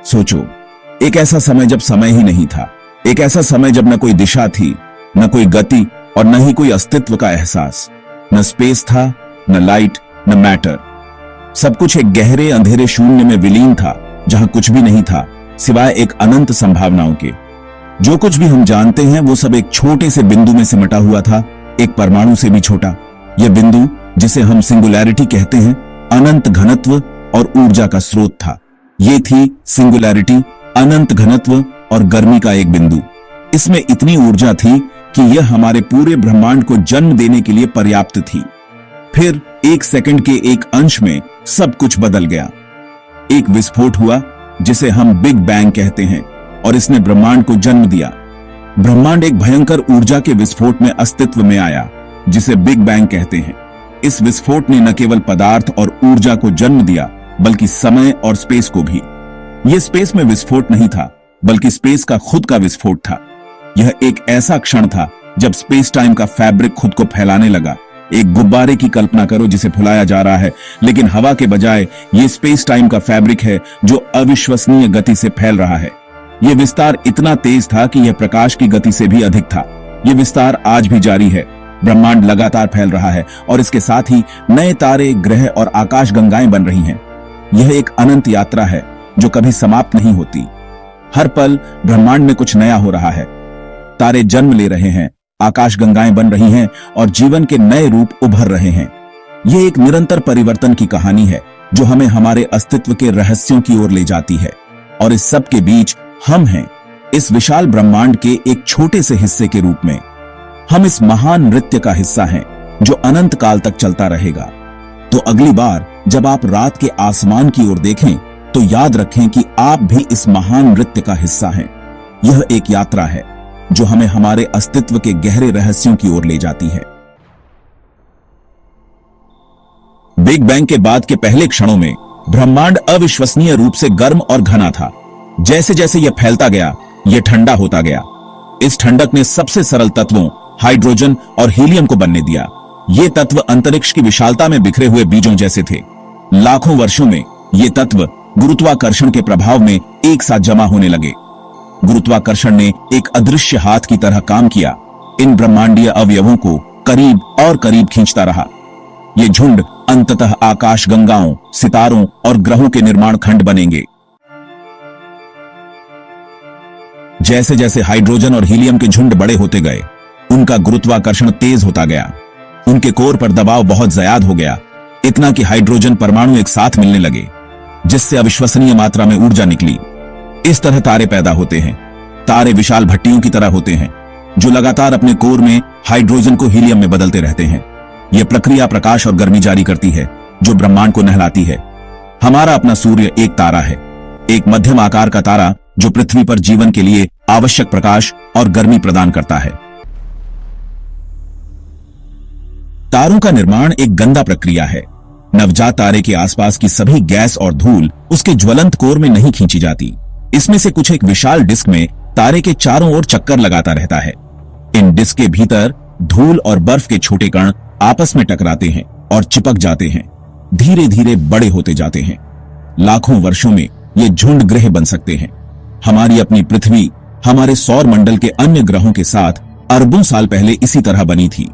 सोचो, एक ऐसा समय जब समय ही नहीं था, एक ऐसा समय जब न कोई दिशा थी, न कोई गति और न ही कोई अस्तित्व का एहसास। न स्पेस था, न लाइट, न मैटर। सब कुछ एक गहरे अंधेरे शून्य में विलीन था, जहां कुछ भी नहीं था सिवाय एक अनंत संभावनाओं के। जो कुछ भी हम जानते हैं वो सब एक छोटे से बिंदु में सिमटा हुआ था, एक परमाणु से भी छोटा। यह बिंदु, जिसे हम सिंगुलैरिटी कहते हैं, अनंत घनत्व और ऊर्जा का स्रोत था। ये थी सिंगुलैरिटी, अनंत घनत्व और गर्मी का एक बिंदु। इसमें इतनी ऊर्जा थी कि यह हमारे पूरे ब्रह्मांड को जन्म देने के लिए पर्याप्त थी। फिर एक सेकंड के एक अंश में सब कुछ बदल गया। एक विस्फोट हुआ जिसे हम बिग बैंग कहते हैं, और इसने ब्रह्मांड को जन्म दिया। ब्रह्मांड एक भयंकर ऊर्जा के विस्फोट में अस्तित्व में आया, जिसे बिग बैंग कहते हैं। इस विस्फोट ने न केवल पदार्थ और ऊर्जा को जन्म दिया, बल्कि समय और स्पेस को भी। यह स्पेस में विस्फोट नहीं था, बल्कि स्पेस का खुद का विस्फोट था। यह एक ऐसा क्षण था जब स्पेस टाइम का फैब्रिक खुद को फैलाने लगा। एक गुब्बारे की कल्पना करो जिसे फुलाया जा रहा है, लेकिन हवा के बजाय ये स्पेस टाइम का फैब्रिक है जो अविश्वसनीय गति से फैल रहा है। यह विस्तार इतना तेज था कि यह प्रकाश की गति से भी अधिक था। यह विस्तार आज भी जारी है। ब्रह्मांड लगातार फैल रहा है और इसके साथ ही नए तारे, ग्रह और आकाशगंगाएं बन रही हैं। यह एक अनंत यात्रा है जो कभी समाप्त नहीं होती। हर पल ब्रह्मांड में कुछ नया हो रहा है। तारे जन्म ले रहे हैं, आकाशगंगाएं बन रही हैं और जीवन के नए रूप उभर रहे हैं। यह एक निरंतर परिवर्तन की कहानी है जो हमें हमारे अस्तित्व के रहस्यों की ओर ले जाती है। और इस सब के बीच हम हैं, इस विशाल ब्रह्मांड के एक छोटे से हिस्से के रूप में। हम इस महान नृत्य का हिस्सा हैं जो अनंत काल तक चलता रहेगा। तो अगली बार जब आप रात के आसमान की ओर देखें तो याद रखें कि आप भी इस महान नृत्य का हिस्सा हैं। यह एक यात्रा है जो हमें हमारे अस्तित्व के गहरे रहस्यों की ओर ले जाती है। बिग बैंग के बाद के पहले क्षणों में ब्रह्मांड अविश्वसनीय रूप से गर्म और घना था। जैसे जैसे यह फैलता गया, यह ठंडा होता गया। इस ठंडक ने सबसे सरल तत्वों हाइड्रोजन और हीलियम को बनने दिया। ये तत्व अंतरिक्ष की विशालता में बिखरे हुए बीजों जैसे थे। लाखों वर्षों में ये तत्व गुरुत्वाकर्षण के प्रभाव में एक साथ जमा होने लगे। गुरुत्वाकर्षण ने एक अदृश्य हाथ की तरह काम किया, इन ब्रह्मांडीय अवयवों को करीब और करीब खींचता रहा। ये झुंड अंततः आकाशगंगाओं, सितारों और ग्रहों के निर्माण खंड बनेंगे। जैसे जैसे हाइड्रोजन और हीलियम के झुंड बड़े होते गए, उनका गुरुत्वाकर्षण तेज होता गया। उनके कोर पर दबाव बहुत ज्यादा हो गया, इतना कि हाइड्रोजन परमाणु एक साथ मिलने लगे, जिससे अविश्वसनीय मात्रा में ऊर्जा निकली। इस तरह तारे पैदा होते हैं। तारे विशाल भट्टियों की तरह होते हैं जो लगातार अपने कोर में हाइड्रोजन को हीलियम में बदलते रहते हैं। यह प्रक्रिया प्रकाश और गर्मी जारी करती है जो ब्रह्मांड को नहलाती है। हमारा अपना सूर्य एक तारा है, एक मध्यम आकार का तारा जो पृथ्वी पर जीवन के लिए आवश्यक प्रकाश और गर्मी प्रदान करता है। तारों का निर्माण एक गंदा प्रक्रिया है। नवजात तारे के आसपास की सभी गैस और धूल उसके ज्वलंत कोर में नहीं खींची जाती। इसमें से कुछ एक विशाल डिस्क में तारे के चारों ओर चक्कर लगाता रहता है। इन डिस्क के भीतर धूल और बर्फ के छोटे कण आपस में टकराते हैं और चिपक जाते हैं, धीरे धीरे बड़े होते जाते हैं। लाखों वर्षों में ये झुंड ग्रह बन सकते हैं। हमारी अपनी पृथ्वी हमारे सौर मंडल के अन्य ग्रहों के साथ अरबों साल पहले इसी तरह बनी थी।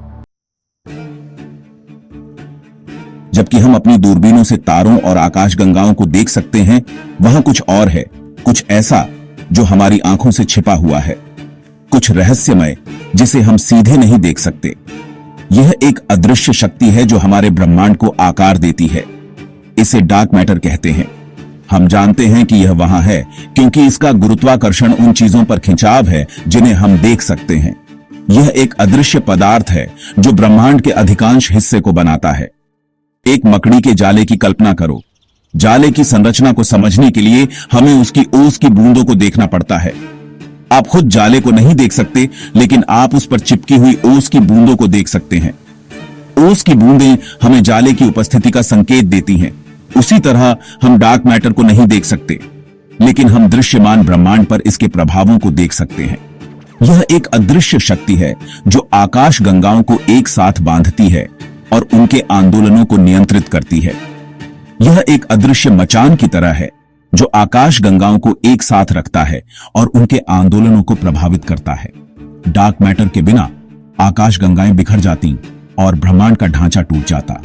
जबकि हम अपनी दूरबीनों से तारों और आकाशगंगाओं को देख सकते हैं, वहां कुछ और है, कुछ ऐसा जो हमारी आंखों से छिपा हुआ है, कुछ रहस्यमय जिसे हम सीधे नहीं देख सकते। यह एक अदृश्य शक्ति है जो हमारे ब्रह्मांड को आकार देती है। इसे डार्क मैटर कहते हैं। हम जानते हैं कि यह वहां है क्योंकि इसका गुरुत्वाकर्षण उन चीजों पर खिंचाव है जिन्हें हम देख सकते हैं। यह एक अदृश्य पदार्थ है जो ब्रह्मांड के अधिकांश हिस्से को बनाता है। एक मकड़ी के जाले की कल्पना करो। जाले की संरचना को समझने के लिए हमें उसकी ओस की बूंदों को देखना पड़ता है। आप खुद जाले को नहीं देख सकते, लेकिन आप उस पर चिपकी हुई ओस की बूंदों को देख सकते हैं। ओस की बूंदें हमें जाले की उपस्थिति का संकेत देती हैं। उसी तरह हम डार्क मैटर को नहीं देख सकते, लेकिन हम दृश्यमान ब्रह्मांड पर इसके प्रभावों को देख सकते हैं। यह एक अदृश्य शक्ति है जो आकाश गंगाओं को एक साथ बांधती है और उनके आंदोलनों को नियंत्रित करती है। यह एक अदृश्य मचान की तरह है जो आकाश गंगाओं को एक साथ रखता है और उनके आंदोलनों को प्रभावित करता है। डार्क मैटर के बिना आकाश गंगाएं बिखर जाती और ब्रह्मांड का ढांचा टूट जाता।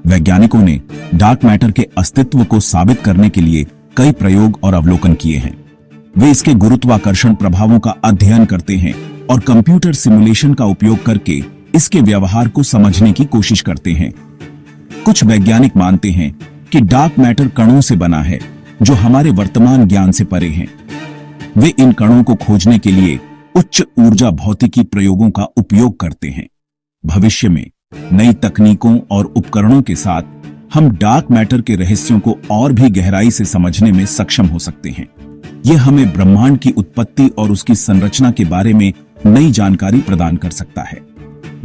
वैज्ञानिकों ने डार्क मैटर के अस्तित्व को साबित करने के लिए कई प्रयोग और अवलोकन किए हैं। वे इसके गुरुत्वाकर्षण प्रभावों का अध्ययन करते हैं और कंप्यूटर सिमुलेशन का उपयोग करके इसके व्यवहार को समझने की कोशिश करते हैं। कुछ वैज्ञानिक मानते हैं कि डार्क मैटर कणों से बना है जो हमारे वर्तमान ज्ञान से परे हैं। वे इन कणों को खोजने के लिए उच्च ऊर्जा भौतिकी प्रयोगों का उपयोग करते हैं। भविष्य में नई तकनीकों और उपकरणों के साथ हम डार्क मैटर के रहस्यों को और भी गहराई से समझने में सक्षम हो सकते हैं। यह हमें ब्रह्मांड की उत्पत्ति और उसकी संरचना के बारे में नई जानकारी प्रदान कर सकता है।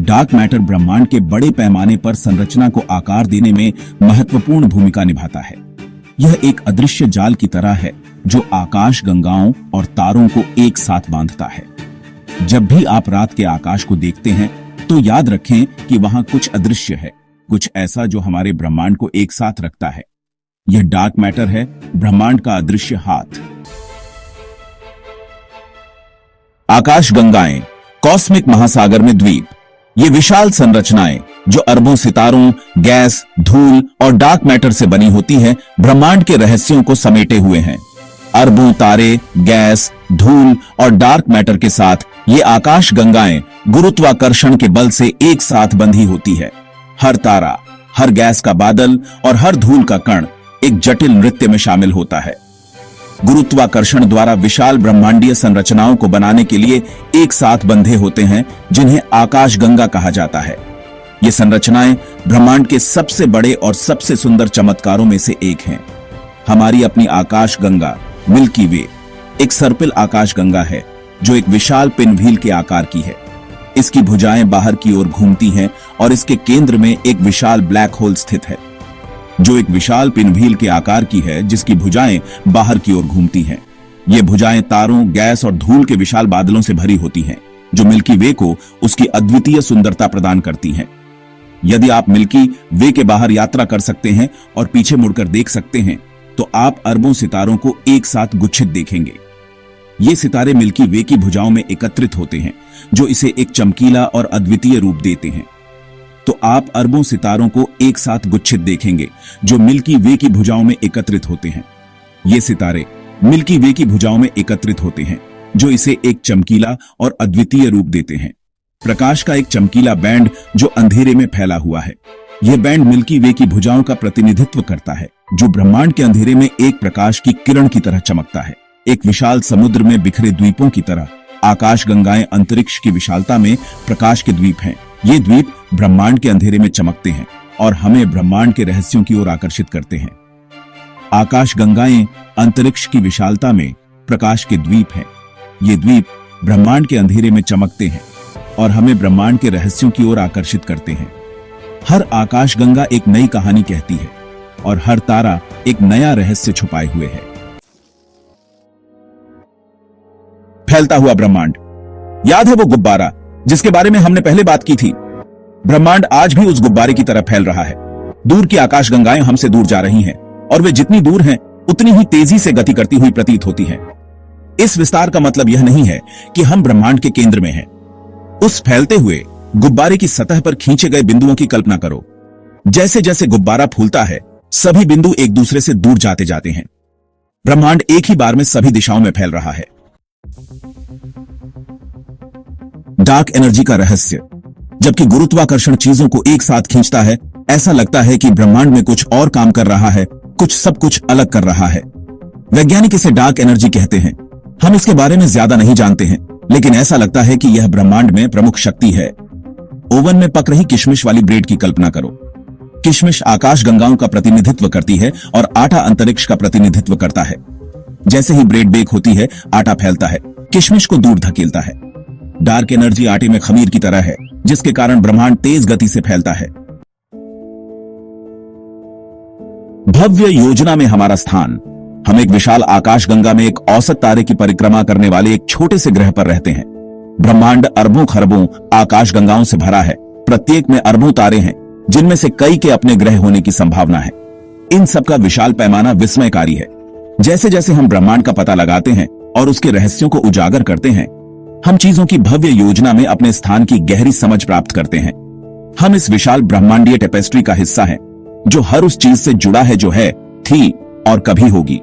डार्क मैटर ब्रह्मांड के बड़े पैमाने पर संरचना को आकार देने में महत्वपूर्ण भूमिका निभाता है। यह एक अदृश्य जाल की तरह है जो आकाश गंगाओं और तारों को एक साथ बांधता है। जब भी आप रात के आकाश को देखते हैं तो याद रखें कि वहां कुछ अदृश्य है, कुछ ऐसा जो हमारे ब्रह्मांड को एक साथ रखता है। यह डार्क मैटर है, ब्रह्मांड का अदृश्य हाथ। आकाश गंगाएं, कॉस्मिक महासागर में द्वीप। ये विशाल संरचनाएं जो अरबों सितारों, गैस, धूल और डार्क मैटर से बनी होती है, ब्रह्मांड के रहस्यों को समेटे हुए हैं। अरबों तारे, गैस, धूल और डार्क मैटर के साथ ये आकाश गंगाएं गुरुत्वाकर्षण के बल से एक साथ बंधी होती है। हर तारा, हर गैस का बादल और हर धूल का कण एक जटिल नृत्य में शामिल होता है। गुरुत्वाकर्षण द्वारा विशाल ब्रह्मांडीय संरचनाओं को बनाने के लिए एक साथ बंधे होते हैं, जिन्हें आकाश गंगा कहा जाता है। ये संरचनाएं ब्रह्मांड के सबसे बड़े और सबसे सुंदर चमत्कारों में से एक हैं। हमारी अपनी आकाश गंगा मिल्की वे एक सर्पिल आकाश गंगा है जो एक विशाल पिनव्हील के आकार की है। इसकी भुजाएं बाहर की ओर घूमती हैं और इसके केंद्र में एक विशाल ब्लैक होल स्थित है जो एक विशाल पिनव्हील के आकार की है, जिसकी भुजाएं बाहर की ओर घूमती हैं। ये भुजाएं तारों, गैस और धूल के विशाल बादलों से भरी होती हैं, जो मिल्की वे को उसकी अद्वितीय सुंदरता प्रदान करती हैं। यदि आप मिल्की वे के बाहर यात्रा कर सकते हैं और पीछे मुड़कर देख सकते हैं, तो आप अरबों सितारों को एक साथ गुच्छित देखेंगे। ये सितारे मिल्की वे की भुजाओं में एकत्रित होते हैं, जो इसे एक चमकीला और अद्वितीय रूप देते हैं। तो आप अरबों सितारों को एक साथ गुच्छित देखेंगे, जो मिल्की वे की भुजाओं में एकत्रित होते हैं। ये सितारे मिल्की वे की भुजाओं में एकत्रित होते हैं, जो इसे एक चमकीला और अद्वितीय रूप देते हैं। प्रकाश का एक चमकीला बैंड जो अंधेरे में फैला हुआ है। यह बैंड मिल्की वे की भुजाओं का प्रतिनिधित्व करता है, जो ब्रह्मांड के अंधेरे में एक प्रकाश की किरण की तरह चमकता है। एक विशाल समुद्र में बिखरे द्वीपों की तरह आकाश गंगाएं अंतरिक्ष की विशालता में प्रकाश के द्वीप हैं। ये द्वीप ब्रह्मांड के अंधेरे में चमकते हैं और हमें ब्रह्मांड के रहस्यों की ओर आकर्षित करते हैं। आकाश गंगाएं अंतरिक्ष की विशालता में प्रकाश के द्वीप हैं। ये द्वीप ब्रह्मांड के अंधेरे में चमकते हैं और हमें ब्रह्मांड के रहस्यों की ओर आकर्षित करते हैं। हर आकाश गंगा एक नई कहानी कहती है और हर तारा एक नया रहस्य छुपाए हुए है। फैलता हुआ ब्रह्मांड, याद है वो गुब्बारा जिसके बारे में हमने पहले बात की थी? ब्रह्मांड आज भी उस गुब्बारे की तरह फैल रहा है। दूर की आकाश गंगाएं हमसे दूर जा रही हैं और वे जितनी दूर हैं उतनी ही तेजी से गति करती हुई प्रतीत होती हैं। इस विस्तार का मतलब यह नहीं है कि हम ब्रह्मांड के केंद्र में हैं। उस फैलते हुए गुब्बारे की सतह पर खींचे गए बिंदुओं की कल्पना करो। जैसे जैसे गुब्बारा फूलता है, सभी बिंदु एक दूसरे से दूर जाते जाते हैं। ब्रह्मांड एक ही बार में सभी दिशाओं में फैल रहा है। डार्क एनर्जी का रहस्य, जबकि गुरुत्वाकर्षण चीजों को एक साथ खींचता है, ऐसा लगता है कि ब्रह्मांड में कुछ और काम कर रहा है, सब कुछ अलग कर रहा है। वैज्ञानिक इसे डार्क एनर्जी कहते हैं। हम इसके बारे में ज्यादा नहीं जानते हैं, लेकिन ऐसा लगता है कि यह ब्रह्मांड में प्रमुख शक्ति है। ओवन में पक रही किशमिश वाली ब्रेड की कल्पना करो। किशमिश आकाश गंगाओं का प्रतिनिधित्व करती है और आटा अंतरिक्ष का प्रतिनिधित्व करता है। जैसे ही ब्रेड बेक होती है, आटा फैलता है, किशमिश को दूर धकेलता है। डार्क एनर्जी आटे में खमीर की तरह है, जिसके कारण ब्रह्मांड तेज गति से फैलता है। भव्य योजना में हमारा स्थान। हम एक विशाल आकाश गंगा में एक औसत तारे की परिक्रमा करने वाले एक छोटे से ग्रह पर रहते हैं। ब्रह्मांड अरबों खरबों आकाश गंगाओं से भरा है। प्रत्येक में अरबों तारे हैं, जिनमें से कई के अपने ग्रह होने की संभावना है। इन सब का विशाल पैमाना विस्मयकारी है। जैसे जैसे हम ब्रह्मांड का पता लगाते हैं और उसके रहस्यों को उजागर करते हैं, हम चीजों की भव्य योजना में अपने स्थान की गहरी समझ प्राप्त करते हैं। हम इस विशाल ब्रह्मांडीय टेपेस्ट्री का हिस्सा हैं, जो हर उस चीज से जुड़ा है जो है, थी और कभी होगी।